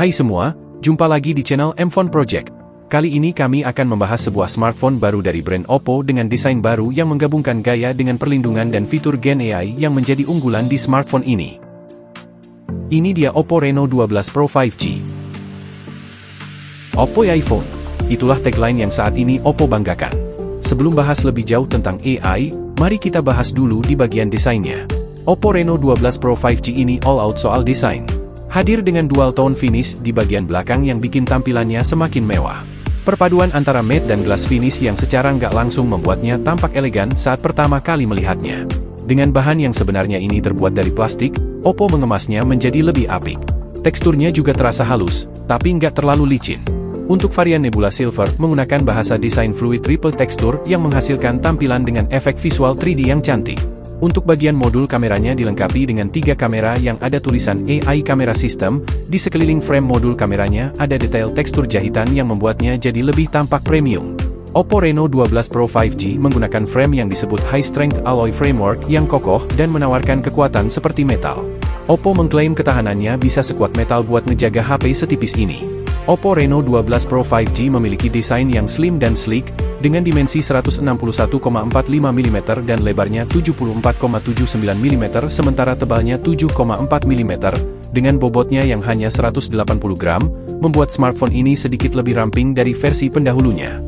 Hai semua, jumpa lagi di channel mPhone Project. Kali ini kami akan membahas sebuah smartphone baru dari brand Oppo dengan desain baru yang menggabungkan gaya dengan perlindungan dan fitur Gen AI yang menjadi unggulan di smartphone ini. Ini dia Oppo Reno 12 Pro 5G. Oppo iPhone. Itulah tagline yang saat ini Oppo banggakan. Sebelum bahas lebih jauh tentang AI, mari kita bahas dulu di bagian desainnya. Oppo Reno 12 Pro 5G ini all out soal desain. Hadir dengan dual tone finish di bagian belakang yang bikin tampilannya semakin mewah. Perpaduan antara matte dan glass finish yang secara nggak langsung membuatnya tampak elegan saat pertama kali melihatnya. Dengan bahan yang sebenarnya ini terbuat dari plastik, Oppo mengemasnya menjadi lebih apik. Teksturnya juga terasa halus, tapi nggak terlalu licin. Untuk varian Nebula Silver menggunakan bahasa desain fluid triple texture yang menghasilkan tampilan dengan efek visual 3D yang cantik. Untuk bagian modul kameranya dilengkapi dengan 3 kamera yang ada tulisan AI Camera System. Di sekeliling frame modul kameranya ada detail tekstur jahitan yang membuatnya jadi lebih tampak premium. Oppo Reno 12 Pro 5G menggunakan frame yang disebut High Strength Alloy Framework yang kokoh dan menawarkan kekuatan seperti metal. Oppo mengklaim ketahanannya bisa sekuat metal buat ngejaga HP setipis ini. Oppo Reno 12 Pro 5G memiliki desain yang slim dan sleek, dengan dimensi 161,45 mm dan lebarnya 74,79 mm sementara tebalnya 7,4 mm, dengan bobotnya yang hanya 180 gram, membuat smartphone ini sedikit lebih ramping dari versi pendahulunya.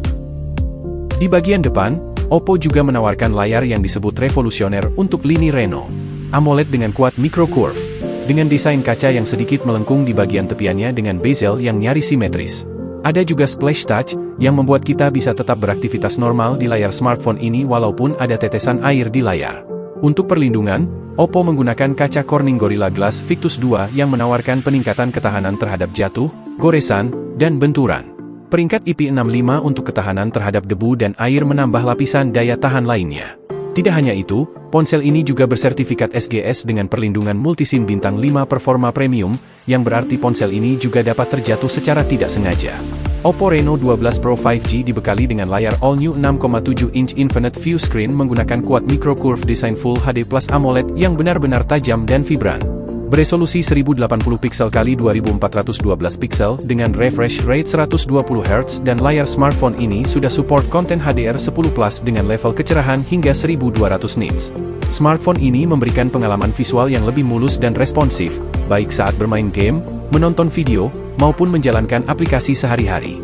Di bagian depan, Oppo juga menawarkan layar yang disebut revolusioner untuk lini Reno. AMOLED dengan kuat micro curve, dengan desain kaca yang sedikit melengkung di bagian tepiannya dengan bezel yang nyaris simetris. Ada juga splash touch, yang membuat kita bisa tetap beraktivitas normal di layar smartphone ini walaupun ada tetesan air di layar. Untuk perlindungan, Oppo menggunakan kaca Corning Gorilla Glass Victus 2 yang menawarkan peningkatan ketahanan terhadap jatuh, goresan, dan benturan. Peringkat IP65 untuk ketahanan terhadap debu dan air menambah lapisan daya tahan lainnya. Tidak hanya itu, ponsel ini juga bersertifikat SGS dengan perlindungan multisim bintang 5 performa premium, yang berarti ponsel ini juga dapat terjatuh secara tidak sengaja. Oppo Reno 12 Pro 5G dibekali dengan layar all-new 6,7-inch Infinite View Screen menggunakan quad micro curve design Full HD Plus AMOLED yang benar-benar tajam dan vibran. Beresolusi 1080 pixel x 2412 pixel dengan refresh rate 120 Hz dan layar smartphone ini sudah support konten HDR10+ dengan level kecerahan hingga 1200 nits. Smartphone ini memberikan pengalaman visual yang lebih mulus dan responsif, baik saat bermain game, menonton video, maupun menjalankan aplikasi sehari-hari.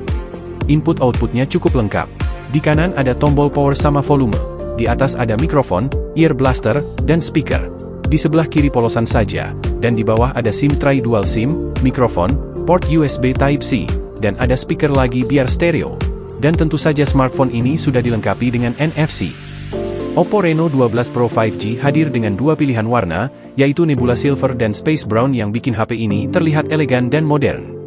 Input-outputnya cukup lengkap. Di kanan ada tombol power sama volume, di atas ada mikrofon, ear blaster, dan speaker. Di sebelah kiri polosan saja, dan di bawah ada SIM tray dual SIM, mikrofon, port USB Type-C, dan ada speaker lagi biar stereo. Dan tentu saja smartphone ini sudah dilengkapi dengan NFC. Oppo Reno 12 Pro 5G hadir dengan 2 pilihan warna, yaitu Nebula Silver dan Space Brown yang bikin HP ini terlihat elegan dan modern.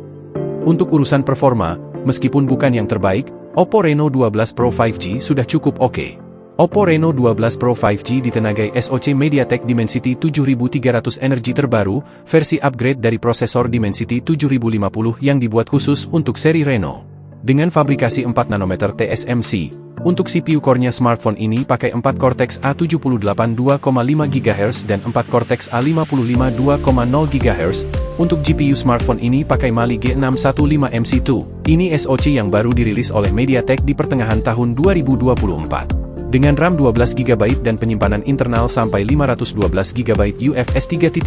Untuk urusan performa, meskipun bukan yang terbaik, Oppo Reno 12 Pro 5G sudah cukup oke. Oppo Reno 12 Pro 5G ditenagai SoC MediaTek Dimensity 7300 energi terbaru, versi upgrade dari prosesor Dimensity 7050 yang dibuat khusus untuk seri Reno. Dengan fabrikasi 4 nanometer TSMC, untuk CPU core-nya smartphone ini pakai 4 Cortex A78 2,5 GHz dan 4 Cortex A55 2,0 GHz. Untuk GPU smartphone ini pakai Mali G615 MC2. Ini SoC yang baru dirilis oleh MediaTek di pertengahan tahun 2024. Dengan RAM 12GB dan penyimpanan internal sampai 512GB UFS 3.1,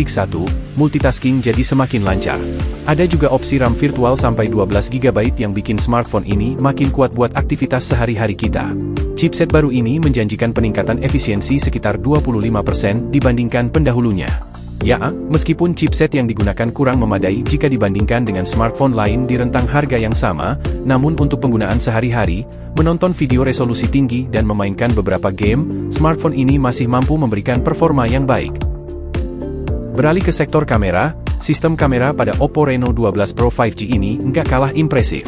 multitasking jadi semakin lancar. Ada juga opsi RAM virtual sampai 12GB yang bikin smartphone ini makin kuat buat aktivitas sehari-hari kita. Chipset baru ini menjanjikan peningkatan efisiensi sekitar 25% dibandingkan pendahulunya. Ya, meskipun chipset yang digunakan kurang memadai jika dibandingkan dengan smartphone lain di rentang harga yang sama, namun untuk penggunaan sehari-hari, menonton video resolusi tinggi dan memainkan beberapa game, smartphone ini masih mampu memberikan performa yang baik. Beralih ke sektor kamera, sistem kamera pada Oppo Reno 12 Pro 5G ini nggak kalah impresif.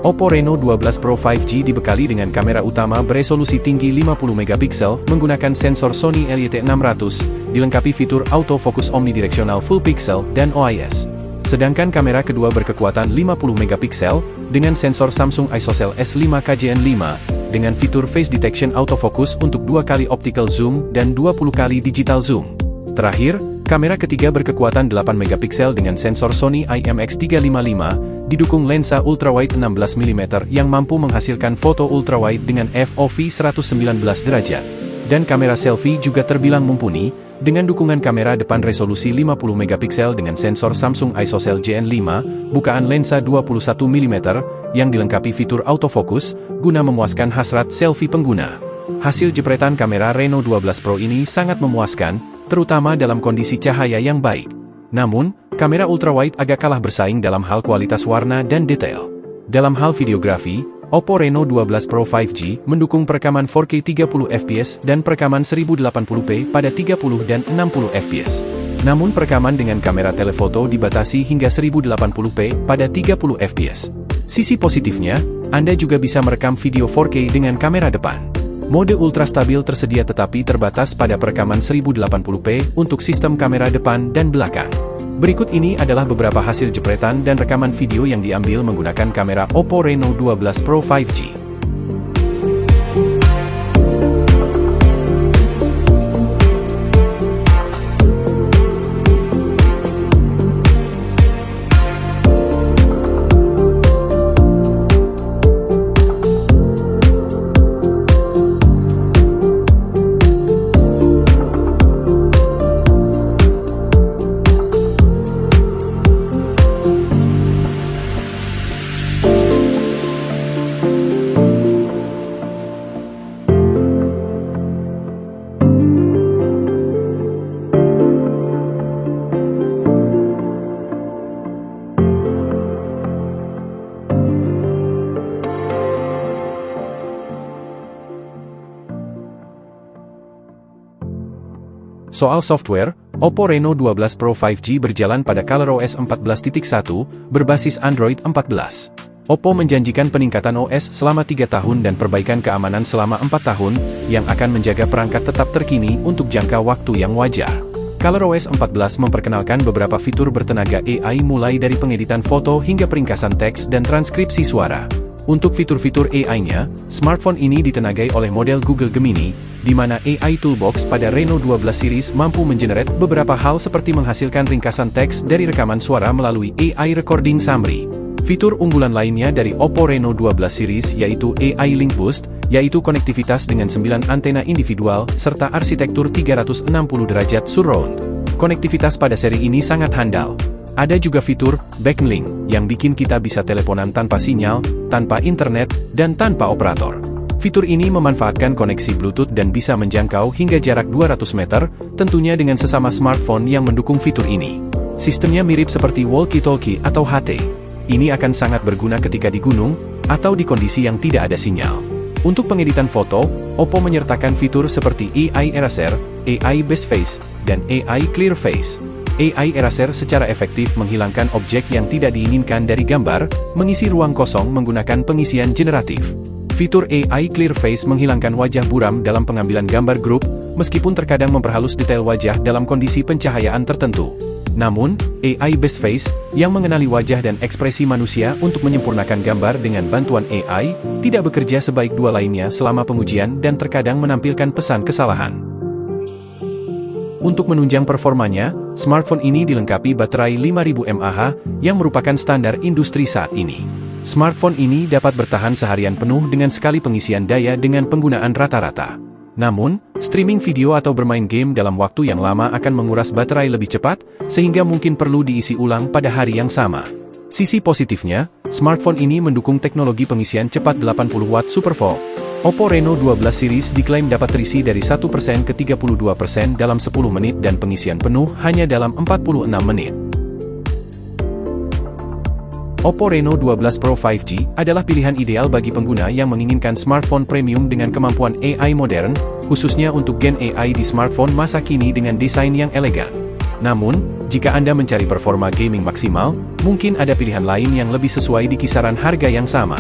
Oppo Reno 12 Pro 5G dibekali dengan kamera utama beresolusi tinggi 50 MP menggunakan sensor Sony LYT600, dilengkapi fitur autofocus omnidirectional full pixel dan OIS. Sedangkan kamera kedua berkekuatan 50 MP dengan sensor Samsung ISOCELL S5KJN5 dengan fitur face detection autofocus untuk 2 kali optical zoom dan 20 kali digital zoom. Terakhir, kamera ketiga berkekuatan 8 megapiksel dengan sensor Sony IMX355, didukung lensa ultrawide 16mm yang mampu menghasilkan foto ultrawide dengan FOV 119 derajat. Dan kamera selfie juga terbilang mumpuni, dengan dukungan kamera depan resolusi 50 megapiksel dengan sensor Samsung ISOCELL GN5, bukaan lensa 21mm, yang dilengkapi fitur autofocus, guna memuaskan hasrat selfie pengguna. Hasil jepretan kamera Reno 12 Pro ini sangat memuaskan, terutama dalam kondisi cahaya yang baik. Namun, kamera ultrawide agak kalah bersaing dalam hal kualitas warna dan detail. Dalam hal videografi, Oppo Reno 12 Pro 5G mendukung perekaman 4K 30fps dan perekaman 1080p pada 30 dan 60fps. Namun perekaman dengan kamera telefoto dibatasi hingga 1080p pada 30fps. Sisi positifnya, Anda juga bisa merekam video 4K dengan kamera depan. Mode ultra stabil tersedia tetapi terbatas pada perekaman 1080p untuk sistem kamera depan dan belakang. Berikut ini adalah beberapa hasil jepretan dan rekaman video yang diambil menggunakan kamera Oppo Reno 12 Pro 5G. Soal software, Oppo Reno 12 Pro 5G berjalan pada ColorOS 14.1, berbasis Android 14. Oppo menjanjikan peningkatan OS selama 3 tahun dan perbaikan keamanan selama 4 tahun, yang akan menjaga perangkat tetap terkini untuk jangka waktu yang wajar. ColorOS 14 memperkenalkan beberapa fitur bertenaga AI mulai dari pengeditan foto hingga peringkasan teks dan transkripsi suara. Untuk fitur-fitur AI-nya, smartphone ini ditenagai oleh model Google Gemini, di mana AI Toolbox pada Reno 12 series mampu mengenerate beberapa hal seperti menghasilkan ringkasan teks dari rekaman suara melalui AI Recording Summary. Fitur unggulan lainnya dari Oppo Reno 12 series yaitu AI Link Boost, yaitu konektivitas dengan 9 antena individual, serta arsitektur 360 derajat surround. Konektivitas pada seri ini sangat handal. Ada juga fitur Backlink, yang bikin kita bisa teleponan tanpa sinyal, tanpa internet, dan tanpa operator. Fitur ini memanfaatkan koneksi Bluetooth dan bisa menjangkau hingga jarak 200 meter, tentunya dengan sesama smartphone yang mendukung fitur ini. Sistemnya mirip seperti walkie-talkie atau HT. Ini akan sangat berguna ketika di gunung, atau di kondisi yang tidak ada sinyal. Untuk pengeditan foto, Oppo menyertakan fitur seperti AI Eraser, AI Best Face, dan AI Clear Face. AI Eraser secara efektif menghilangkan objek yang tidak diinginkan dari gambar, mengisi ruang kosong menggunakan pengisian generatif. Fitur AI Clear Face menghilangkan wajah buram dalam pengambilan gambar grup, meskipun terkadang memperhalus detail wajah dalam kondisi pencahayaan tertentu. Namun, AI Best Face, yang mengenali wajah dan ekspresi manusia untuk menyempurnakan gambar dengan bantuan AI, tidak bekerja sebaik dua lainnya selama pengujian dan terkadang menampilkan pesan kesalahan. Untuk menunjang performanya, smartphone ini dilengkapi baterai 5000 mAh, yang merupakan standar industri saat ini. Smartphone ini dapat bertahan seharian penuh dengan sekali pengisian daya dengan penggunaan rata-rata. Namun, streaming video atau bermain game dalam waktu yang lama akan menguras baterai lebih cepat, sehingga mungkin perlu diisi ulang pada hari yang sama. Sisi positifnya, smartphone ini mendukung teknologi pengisian cepat 80 Watt SuperVOLT. Oppo Reno 12 series diklaim dapat terisi dari 1% ke 32% dalam 10 menit dan pengisian penuh hanya dalam 46 menit. Oppo Reno 12 Pro 5G adalah pilihan ideal bagi pengguna yang menginginkan smartphone premium dengan kemampuan AI modern, khususnya untuk gen AI di smartphone masa kini dengan desain yang elegan. Namun, jika Anda mencari performa gaming maksimal, mungkin ada pilihan lain yang lebih sesuai di kisaran harga yang sama.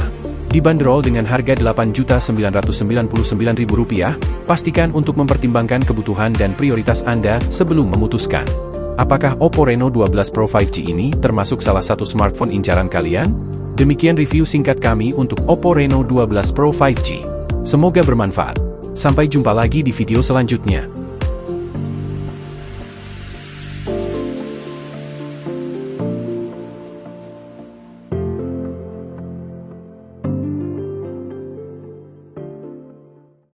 Dibanderol dengan harga Rp8.999.000, pastikan untuk mempertimbangkan kebutuhan dan prioritas Anda sebelum memutuskan. Apakah Oppo Reno 12 Pro 5G ini termasuk salah satu smartphone incaran kalian? Demikian review singkat kami untuk Oppo Reno 12 Pro 5G. Semoga bermanfaat. Sampai jumpa lagi di video selanjutnya.